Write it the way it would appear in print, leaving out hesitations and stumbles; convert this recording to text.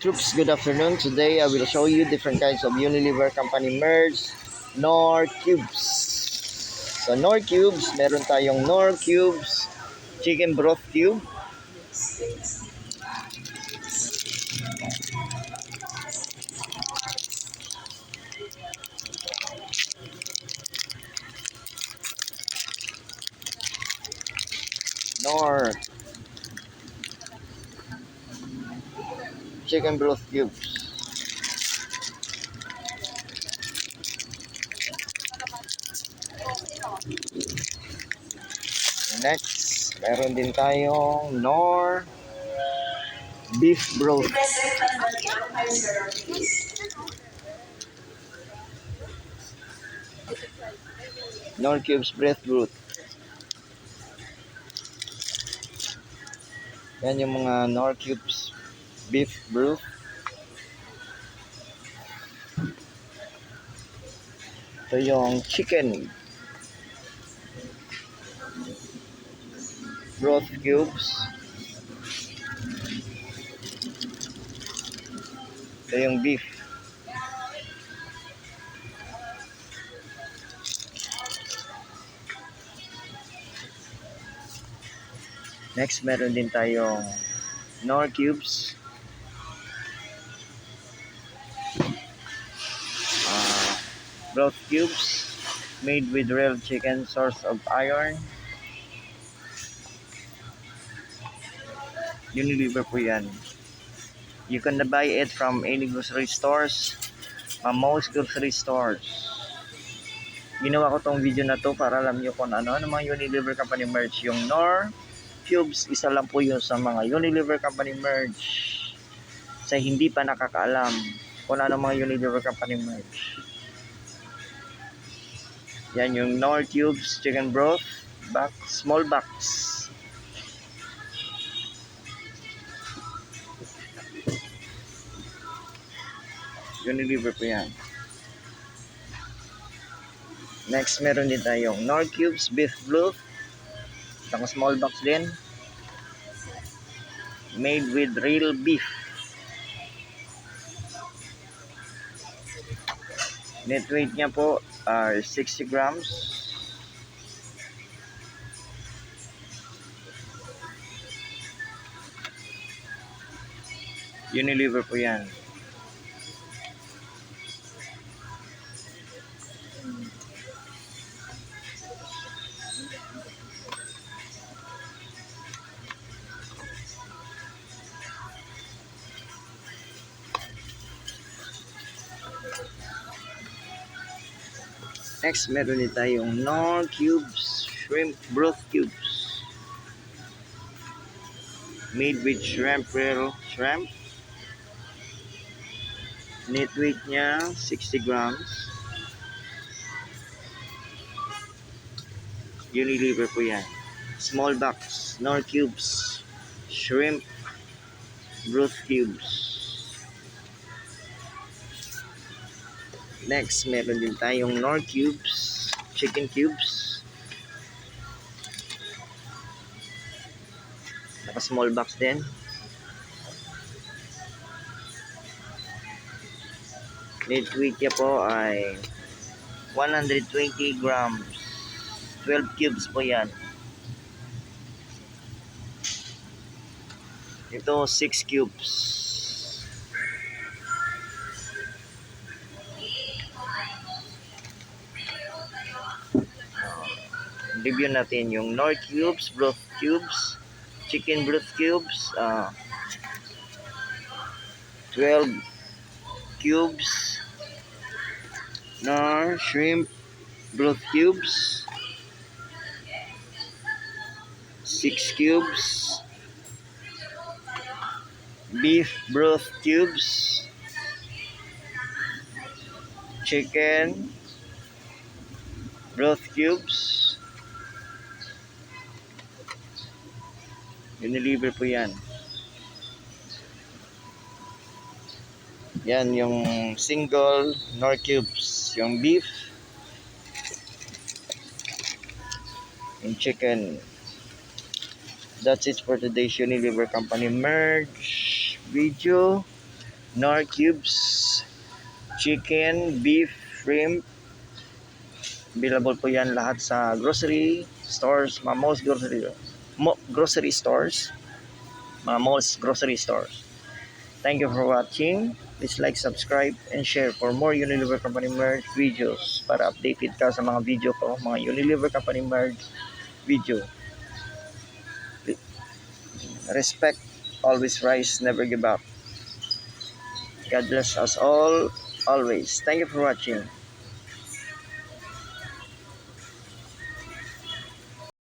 Troops, good afternoon. Today I will show you different kinds of Unilever Company merged Knorr Cubes. Sa Knorr Cubes, meron tayong Knorr Cubes Chicken Broth Cube. Knorr Chicken Broth Cubes. Next, meron din tayong Knorr Beef Broth. Knorr Cubes Breath Broth. Yan yung mga Knorr Cubes Beef Broth. Ito yung chicken broth cubes. Ito yung beef. Next, meron din tayong Knorr Cubes broth cubes made with real chicken, source of iron. Unilever po yan. You can buy it from any grocery stores, most grocery stores. Ginawa ko tong video na to para alam nyo kung ano mga Unilever Company merch. Yung Knorr Cubes, isa lang po yun sa mga Unilever Company merch. Sa hindi pa nakakaalam kung ano mga Unilever Company merch. Yan yung Knorr Cubes Chicken Broth box, small box. Unilever po yan. Next, meron din tayong Knorr Cubes Beef Broth. Isang small box din. Made with real beef. Net weight niya po are 60 grams. Unilever po yan. Next, meron din tayong Knorr Cubes Shrimp Broth Cubes. Made with shrimp, real shrimp. Net weight niya 60 grams. Unilever po yan. Small box, Knorr Cubes Shrimp Broth Cubes. Next, meron din tayong Knorr Cubes Chicken Cubes. Naka small box din. Net weight niya po ay 120 grams. 12 cubes po yan. Ito 6 cubes. Review natin yung Knorr Cubes Broth Cubes Chicken Broth Cubes, 12 cubes. Knorr Shrimp Broth Cubes 6 cubes. Beef Broth Cubes Chicken Broth Cubes. Unilever po yan. Yan yung single Knorr Cubes. Yung beef. Yung chicken. That's it for today's Unilever Company merge video. Nor cubes, chicken, beef, shrimp. Available po yan lahat sa grocery stores, mga most grocery stores, mga most grocery stores. Thank you for watching. Please like, subscribe, and share for more Unilever Company Merge videos para updated ka sa mga video ko, mga Unilever Company Merge video. Respect, always rise, never give up. God bless us all, always. Thank you for watching.